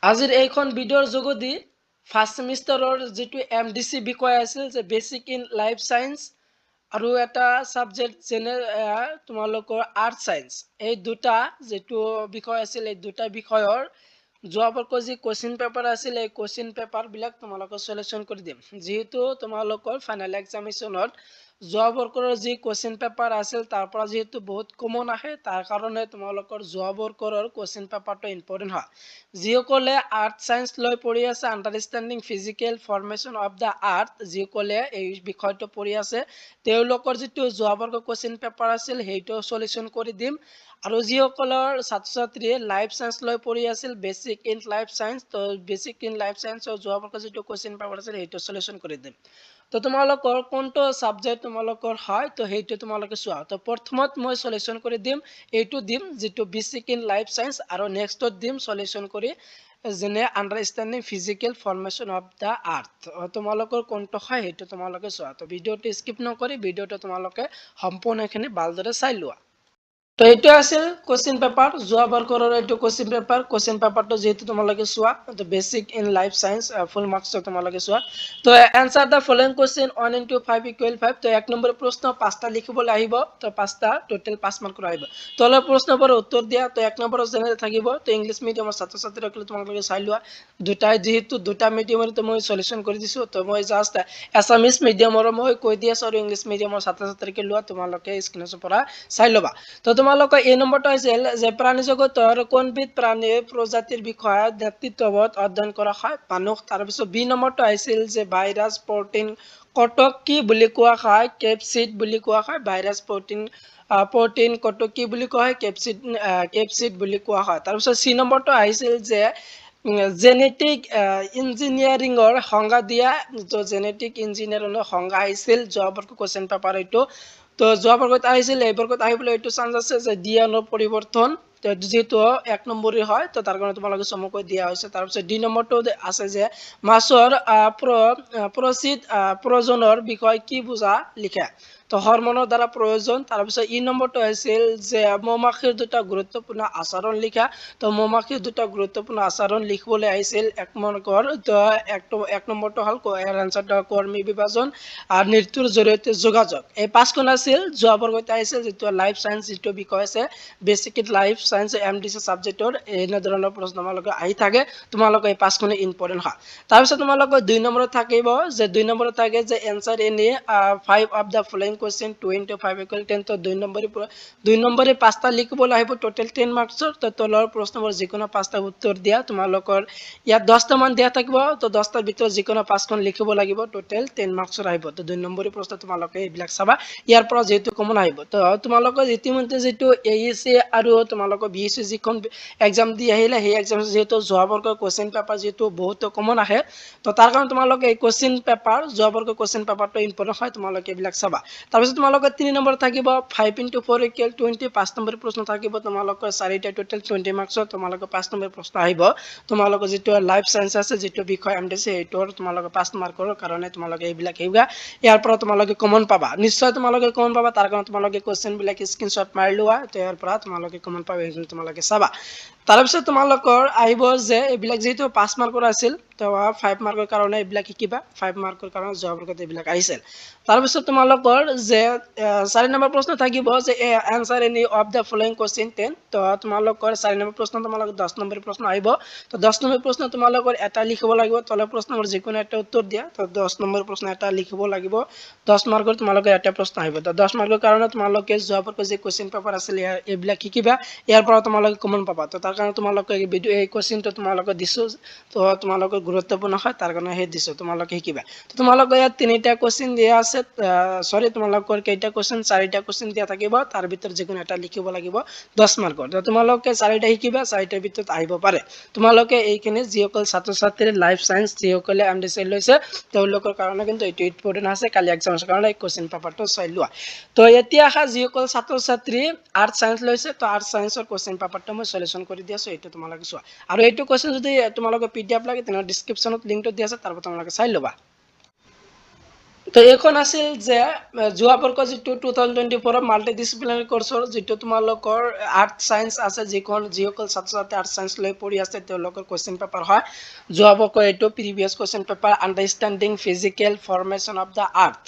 আজিৰ এইখন ভিডিঅ'ৰ যোগেদি ফাৰ্ষ্ট ছেমিষ্টাৰৰ যিটো MDC বিষয় আছিল যে বেচিক ইন লাইফ সায়েন্স আৰু এটা সাবজেক্ট যেনে তোমালোকৰ আৰ্ট সায়েন্স, এই দুটা যেটো বিষয় আছিল এই দুটা বিষয়ৰ যোৱাবৰ্ষৰ যি কোশ্চিন পেপাৰ আছিল এই কোশ্চিন পেপাৰ বিলাক তোমালোকৰ সলিউশন কৰি দিম। যেহেতু তোমালোকৰ ফাইনেল এক্সামিনেশনত যোৱাবৰ্ষৰ যি কোশ্চিন পেপাৰ আছিল তাৰ পৰা যেহেতু বহুত কমন আহে তাৰ কাৰণে তোমালোকৰ যোৱাবৰ্ষৰ কোশ্চিন পেপাৰটো ইম্পৰ্টেন্ট হয়। যিসকলে আৰ্ট সায়েন্স লৈ পঢ়ি আছে understanding physical formation of the art, যিসকলে এই বিষয়টো পঢ়ি আছে তেওঁলোকৰ যিটো যোৱাবৰ্ষৰ কোশ্চিন পেপাৰ আছিল সেইটো সলিউশন কৰি দিম। আৰু যিসকলৰ ছাত্ৰ ছাত্ৰীয়ে লাইফ সায়েন্স লৈ পঢ়ি আছিল বেচিক ইন লাইফ সায়েন্স, তো বেচিক ইন লাইফ সায়েন্সৰ যোৱাবৰ্ষৰ যিটো কোশ্চিন পেপাৰ আছিল সেইটো সলিউশন কৰি দিম। তো তোমালোকৰ কোনটো সাবজেক্ট তোমালোকৰ হয় তো সেইটো তোমালোকে চোৱা। তো প্ৰথমত মই সলিউশন কৰি দিম এইটো দিম যিটো বেচিক ইন লাইফ সায়েন্স, আৰু নেক্সটত দিম সলিউশন কৰি যেনে আন্ডাৰষ্টেণ্ডিং ফিজিকেল ফৰ্মেশ্যন অফ দা আৰ্থ। তোমালোকৰ কোনটো হয় সেইটো তোমালোকে চোৱা। তো ভিডিঅ'টো স্কিপ নকৰি ভিডিঅ'টো তোমালোকে সম্পূৰ্ণখিনি ভালদৰে চাই লোৱা। তো এইটো আছিল কোশ্চিন পেপাৰ যোৱাবৰ্ষৰ এইটো কোশ্চিন পেপাৰটো যেহেতু তোমালোকে চোৱা তো basic in life science full marks তোমালোকে চোৱা। তো answer the following question 1 into 5 = 5। তো এক নম্বৰ প্ৰশ্ন 5টা লিখিবলৈ আহিব, তো 5টা টোটাল 5 মাৰ্কৰ আহিব। তলৰ প্ৰশ্নবোৰ উত্তৰ দিয়া। তো এক নম্বৰ যেনে থাকিব তো ইংলিছ মিডিয়ামৰ ছাত্ৰ ছাত্ৰীসকলে তোমালোকে চাই লোৱা। দুটাই যেহেতু দুটা মিডিয়ামত মই সলিউশন কৰি দিছো, তো মই জাস্ট এছামিজ মিডিয়ামৰ মই কৈ দি আছো আৰু ইংলিছ মিডিয়ামৰ ছাত্ৰ ছাত্ৰীকে লোৱা তোমালোকে স্ক্ৰীনৰ পৰা চাই ল'বা। তো তোমালোকৰ এই নম্বৰটো আছিল যে প্ৰাণী জগতৰ কোনবিধ প্ৰাণীৰ প্ৰজাতিৰ বিষয়ে নেতৃত্ববোধ অধ্যয়ন কৰা হয়? মানুহ। তাৰপিছত বি নম্বৰটো আহিছিল যে ভাইৰাছ প্ৰটিন কটক কি বুলি কোৱা হয়? কেপচিড বুলি কোৱা হয়। ভাইৰাছ প্ৰটিন কটক কি বুলি কোৱা হয়? কেপচিড বুলি কোৱা হয়। তাৰপিছত চি নম্বৰটো আহিছিল যে জেনেটিক ইঞ্জিনিয়াৰিঙৰ সংজ্ঞা দিয়া। তো জেনেটিক ইঞ্জিনিয়াৰিঙৰ সংজ্ঞা আহিছিল যোৱাবৰ্ষৰ কোশ্চিন পেপাৰ এইটো। তো যোৱাবৰ্ষত আহিছিল এইবৰ্ষত আহিবলৈ এইটো চান্স আছে যে DNA পৰিৱৰ্তন, যেহেতু এক নম্বৰী হয় তো তাৰ কাৰণে তোমালোকে চমুকৈ দিয়া হৈছে। তাৰপিছত ডি নম্বৰটো আছে যে মাছৰ প্ৰজনৰ বিষয়ে কি বুজা লিখা। তো হৰমনৰ দ্বাৰা প্ৰয়োজন। তাৰপিছত ই নম্বৰটো আছিল যে মৌমাখিৰ দুটা গুৰুত্বপূৰ্ণ আচৰণ লিখা। তো মৌমাখিৰ দুটা গুৰুত্বপূৰ্ণ আচৰণ লিখিবলৈ আহিছিল এক মাৰ্কৰ। তো এক নম্বৰটো হ'ল এনসাৰটো কৰ্মী বিভাজন আৰু নৃত্যৰ জৰিয়তে যোগাযোগ। এই 5খন আছিল যোৱাবৰ্ষত আহিছিল যিটো লাইফ সায়েন্স যিটো বিষয় আছে basic in life science MDC সাবজেক্টৰ এনেধৰণৰ প্ৰশ্ন তোমালোকে আহি থাকে। তোমালোকে এই 5খনে ইম্পৰ্টেন্ট হয়। তাৰপিছত তোমালোকৰ 2 নম্বৰত থাকিব যে 2 নম্বৰত থাকে যে answer any 5 of the following question 2 into 5 = 10। তো 2 নম্বৰে 5টা লিখিবলৈ আহিব টোটেল 10 মাৰ্কছৰ। তো তলৰ প্ৰশ্নবোৰ যিকোনো 5টা উত্তৰ দিয়া। তোমালোকৰ ইয়াত 10টা মান দিয়া থাকিব, তো 10টাৰ ভিতৰত যিকোনো 5খন লিখিব লাগিব, টোটেল 10 মাৰ্কছৰ আহিব। তো 2 নম্বৰী প্ৰশ্ন তোমালোকে এইবিলাক চাবা, ইয়াৰ পৰা যেহেতু কমন আহিব। তো তোমালোকৰ ইতিমধ্যে যেটো AEC আৰু তোমালোকৰ BEC যিখন এক্সাম দি আহিলে সেই এক্সাম যেহেতু যোৱাবৰ্ষৰ কোশ্চিন পেপাৰ যেহেতু বহুত কমন আহে, তো তাৰ কাৰণে তোমালোকে এই কোশ্চিন পেপাৰ যোৱাবৰ্ষৰ কোশ্চিন পেপাৰটো ইম্পৰ্টেন্ট হয়, তোমালোকে এইবিলাক চাবা। তাৰপিছত তোমালোকৰ 3 নম্বৰ থাকিব 5 into 4 = 20। 5 নম্বৰ প্ৰশ্ন থাকিব তোমালোকৰ 4টা টোটেল 20 মাৰ্কছৰ। তোমালোকৰ 5 নম্বৰ প্ৰশ্ন আহিব তোমালোকৰ যিটো লাইফ সায়েন্স আছে যিটো বিষয় MDC এইটোৰ তোমালোকৰ 5 মাৰ্কৰ কাৰণে তোমালোকে এইবিলাক আহিবা। ইয়াৰ পৰা তোমালোকে কমন পাবা, নিশ্চয় তোমালোকে কমন পাবা। তাৰ কাৰণে তোমালোকে কোশ্চিন বিলাক স্ক্ৰীনশ্বট মাৰি লোৱা। তো ইয়াৰ পৰা তোমালোকে কমন পাবা, এইখিনি তোমালোকে চাবা। তাৰপিছত তোমালোকৰ আহিব যে এইবিলাক যেহেতু 5 মাৰ্কৰ আছিল তো 5 মাৰ্কৰ কাৰণে এইবিলাক শিকিবা। 5 মাৰ্কৰ কাৰণে যোৱাবৰ্ষত এইবিলাক আহিছিল। তাৰপিছত তোমালোকৰ যে 4 নম্বৰ প্ৰশ্ন থাকিব যে answer any of the following question 10। তো তোমালোকৰ 4 নম্বৰ প্ৰশ্ন তোমালোকৰ 10 নম্বৰ প্ৰশ্ন আহিব। তো 10 নম্বৰ প্ৰশ্ন তোমালোকৰ এটা লিখিব লাগিব, তলৰ প্ৰশ্নৰ যিকোনো এটা উত্তৰ দিয়া। তো 10 নম্বৰ প্ৰশ্ন এটা লিখিব লাগিব, 10 মাৰ্কৰ তোমালোকৰ এটা প্ৰশ্ন আহিব। তো 10 মাৰ্কৰ কাৰণে তোমালোকে যোৱাবৰ্ষৰ যে কোশ্চিন পেপাৰ আছিল এইবিলাক শিকিবা, ইয়াৰ পৰা তোমালোকে কমন পাবা। তো তাৰ কাৰণে তোমালোকে এই কোশ্চিনটো তোমালোকে দিছো, তো তোমালোকৰ গুৰুত্বপূৰ্ণ হয় তাৰ কাৰণে সেই দিছো, তোমালোকে শিকিবা। তো তোমালোকৰ ইয়াত 3টা কোশ্চিন দিয়া আছে, তোমালোকৰ কেইটা কোশ্চিন 4টা কোশ্চিন দিয়া থাকিব, তাৰ ভিতৰত যিকোনো এটা লিখিব লাগিব 10 মাৰ্কৰ। তো তোমালোকে 4টা শিকিবা, 4টাৰ ভিতৰত আহিব পাৰে। তোমালোকে এইখিনি যিসকল ছাত্ৰ ছাত্ৰীৰ লাইফ সায়েন্স যিসকলে MDC লৈছে তেওঁলোকৰ কাৰণে কিন্তু এইটো ইম্পৰ্টেন্ট আছে, কালি এক্সামৰ কাৰণে এই কোশ্চিন পেপাৰটো চাই লোৱা। তো এতিয়া আহা যিসকল ছাত্ৰ ছাত্ৰী আৰ্ট সায়েন্স লৈছে, তো আৰ্ট সায়েন্সৰ কোশ্চিন পেপাৰটো মই সলিউশন কৰি দি আছো, এইটো তোমালোকে চোৱা। আৰু এইটো কোশ্চিন যদি তোমালোকে PDF লাগে তেনেহ'লে ডেসক্ৰিপশ্যনত লিংকটো দিয়া আছে, তাৰ পৰা তোমালোকে চাই ল'বা। তো এখন আছিল যে যোৱা বৰ্ষ যিটো 2024 মাল্টিডিসিপ্লিনাৰী কোৰ্চৰ যিটো তোমালোকৰ আৰ্ট সায়েন্স আছে যিসকল ছাত্ৰ ছাত্ৰী আৰ্ট সায়েন্স লৈ পঢ়ি আছে তেওঁলোকৰ কোৱেশ্চন পেপাৰ হয় যোৱা বৰ্ষৰ এইটো previous question paper understanding physical formation of the earth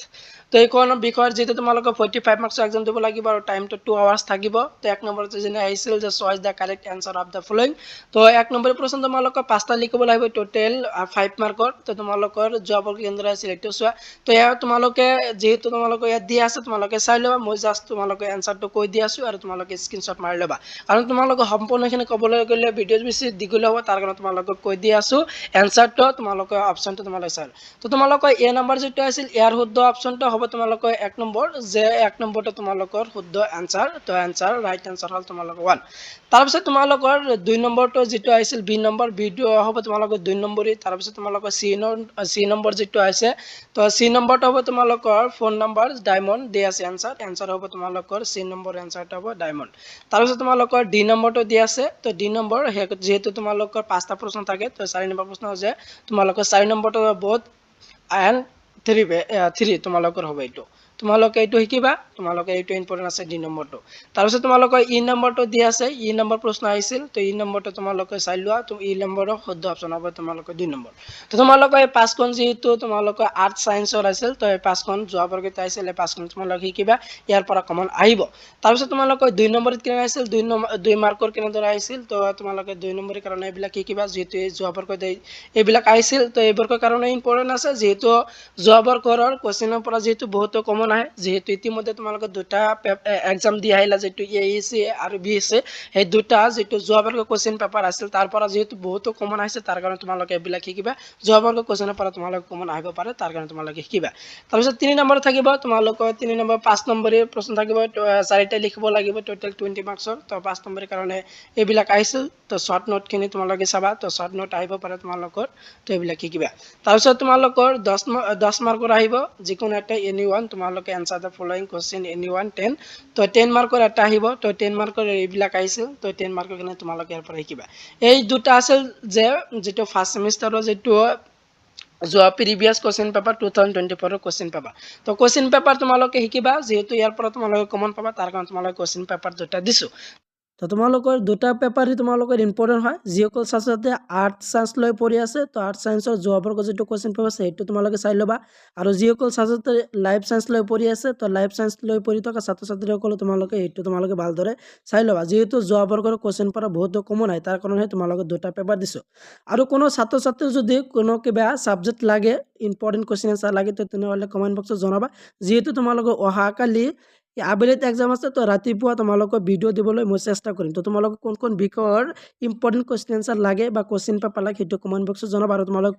তো এইখন বিষয়ৰ যিটো তোমালোকৰ 45 মাৰ্কছৰ এক্সাম দিব লাগিব আৰু টাইমটো 2 আৱাৰ্ছ থাকিব তো এক নম্বৰতে যেনে আহিছিল যে choice the correct answer of the following তো এক নম্বৰ প্ৰশ্ন তোমালোকৰ 5টা লিখিব লাগিব টোটেল 5 মাৰ্কৰ তো তোমালোকৰ যোৱা বৰ্ষ কেনেদৰে আছিল এইটো চোৱা তো ইয়াৰ তোমালোকে যেহেতু তোমালোকে ইয়াত দিয়া আছে তোমালোকে চাই ল'বা মই জাষ্ট তোমালোকে এনচাৰটো কৈ দি আছো আৰু তোমালোকে স্ক্ৰীনশ্বট মাৰি ল'বা কাৰণ তোমালোকে সম্পূৰ্ণখিনি ক'বলৈ গ'লে ভিডিঅ' বেছি দীঘল হ'ব তাৰ কাৰণে তোমালোকক কৈ দি আছো এনচাৰটো তোমালোকে অপশ্যনটো তোমালোকে চাই তো তোমালোকৰ এ নম্বৰ যেটো আছিল ইয়াৰ শুদ্ধ অপশ্যনটো হ'ব তোমালোকৰ এক নম্বৰ যে এক নম্বৰটো তোমালোকৰ শুদ্ধ এনচাৰ তো এনচাৰ ৰাইট এনচাৰ হ'ল তোমালোকৰ 1 তাৰপিছত তোমালোকৰ 2 নম্বৰটো যেটো আছিল বি নম্বৰ বিটো হ'ব তোমালোকৰ 2 নম্বৰী তাৰপিছত তোমালোকৰ সি নম্বৰ যেটো আছে তো সি নম্বৰটো হ'ব তোমালোকৰ ফোন নম্বৰ ডায়মণ্ড দি আছে এনচাৰ হ'ব তোমালোকৰ সি নম্বৰ এনচাৰটো হ'ব ডায়মণ্ড তাৰপিছত তোমালোকৰ ডি নম্বৰটো দি আছে তো ডি নম্বৰ যেহেতু তোমালোকৰ 5টা প্ৰশ্ন থাকে তো 4 নম্বৰ প্ৰশ্ন হৈছে তোমালোকৰ 4 নম্বৰটো বহুত এণ্ড 3 তোমালোকৰ হ'ব এইটো তোমালোকে এইটো শিকিবা তোমালোকে এইটো ইম্পৰ্টেন্ট আছে ডি নম্বৰটো তাৰপিছত তোমালোকৰ ই নম্বৰটো দি আছে ই নম্বৰ প্ৰশ্ন আহিছিল তো ই নম্বৰটো তোমালোকে চাই লোৱা তো ই নম্বৰৰ শুদ্ধ অপশ্যন হ'ব তোমালোকৰ 2 নম্বৰ তো তোমালোকে এই পাঁচখন যেহেতু তোমালোকৰ আৰ্ট সায়েন্সৰ আছিল তো এই পাঁচখন যোৱা বৰ্ষত আহিছিল এই পাঁচখন তোমালোকে শিকিবা ইয়াৰ পৰা কমন আহিব তাৰপিছত তোমালোকৰ 2 নম্বৰত কেনে আহিছিল 2 মাৰ্কৰ কেনেদৰে আহিছিল তো তোমালোকে 2 নম্বৰৰ কাৰণে এইবিলাক শিকিবা যেহেতু যোৱা বৰ্ষত এইবিলাক আহিছিল তো এইবোৰৰ কাৰণে ইম্পৰ্টেন্ট আছে যেহেতু যোৱা বৰ্ষৰ কোৱেশ্চনৰ পৰা যেহেতু বহুত কমন আহে যেহেতু ইতিমধ্যে তোমালোকে দুটা এক্সাম দি আহিলা যেটো এএসি আৰু বিএসি এই দুটা যেটো যোৱা বৰ্ষৰ কোৱেশ্চন পেপাৰ আছিল তাৰ পৰা যেহেতু বহুত কমন আহিছে তাৰ কাৰণে তোমালোকে এইবিলাক শিকিবা যোৱা বৰ্ষৰ কোৱেশ্চনৰ পৰা তোমালোকে কমন আহিব পাৰে তাৰ কাৰণে তোমালোকে শিকিবা তাৰপিছত 3 নম্বৰ থাকিব তোমালোকৰ 3 নম্বৰ 5 নম্বৰৰ প্ৰশ্ন থাকিব চাৰিটা লিখিব লাগিব টোটাল 20 মাৰ্কছৰ তো 5 নম্বৰৰ কাৰণে এইবিলাক আহিছিল তো শৰ্ট নোটখিনি তোমালোকে চাবা তো শৰ্ট নোট আহিব পাৰে তোমালোকৰ তো এইবিলাক শিকিবা তাৰপিছত তোমালোকৰ 10 মাৰ্কৰ আহিব যিকোনো এটা এনি ওয়ান তোমালোকে answer the following question any one 10 তো 10 মাৰ্কৰ এটা আহিব তো 10 মাৰ্কৰ এইবিলাক আহিছিল তো 10 মাৰ্কৰ কাৰণে তোমালোকে ইয়াৰ পৰা শিকিবা এই দুটা আছিল যে যেটো ফাৰ্স্ট সেমিষ্টাৰৰ যেটো যোৱা প্ৰিভিয়াছ কোৱেশ্চন পেপাৰ 2024 ৰ কোৱেশ্চন পেপাৰ তো কোৱেশ্চন পেপাৰ তোমালোকে শিকিবা যেহেতু ইয়াৰ পৰা তোমালোকে কমন পাবা তাৰ কাৰণে তোমালোকে কোৱেশ্চন পেপাৰ দুটা দিছো তো তোমালোকৰ দুটা পেপাৰ তোমালোকৰ ইম্পৰ্টেন্ট হয় যিসকল ছাত্ৰ ছাত্ৰী আৰ্ট সায়েন্স লৈ পঢ়ি আছে তো আৰ্ট সায়েন্সৰ যোৱা বৰ্ষৰ যেটো কোৱেশ্চন পেপাৰ আছে সেইটো তোমালোকে চাই ল'বা আৰু যিসকল ছাত্ৰ ছাত্ৰী লাইফ সায়েন্স লৈ পঢ়ি আছে তো লাইফ সায়েন্স লৈ পঢ়ি থকা ছাত্ৰ ছাত্ৰীসকলে তোমালোকে এইটো তোমালোকে ভালদৰে চাই ল'বা যেহেতু যোৱা বৰ্ষৰ কোৱেশ্চন পৰা বহুত কমন হয় তাৰ কাৰণে তোমালোকে দুটা পেপাৰ দিছো আৰু কোনো ছাত্ৰ ছাত্ৰী যদি কোনো কিবা সাবজেক্ট লাগে ইম্পৰ্টেন্ট কোৱেশ্চন আনসাৰ লাগে তো তেনেহ'লে কমেন্ট বক্সত জনাবা যেহেতু তোমালোকে অহাকালি আবেলিত এক্সাম আছে তো ৰাতিপুৱা তোমালোকক ভিডিঅ' দিবলৈ মই চেষ্টা কৰিম তো তোমালোকক কোন কোন বিষয়ৰ ইম্পৰ্টেন্ট কোৱেশ্চন আনসাৰ লাগে বা কোৱেশ্চন পেপাৰ লাগে সেইটো কমেন্ট বক্সত জনাবা আৰু তোমালোক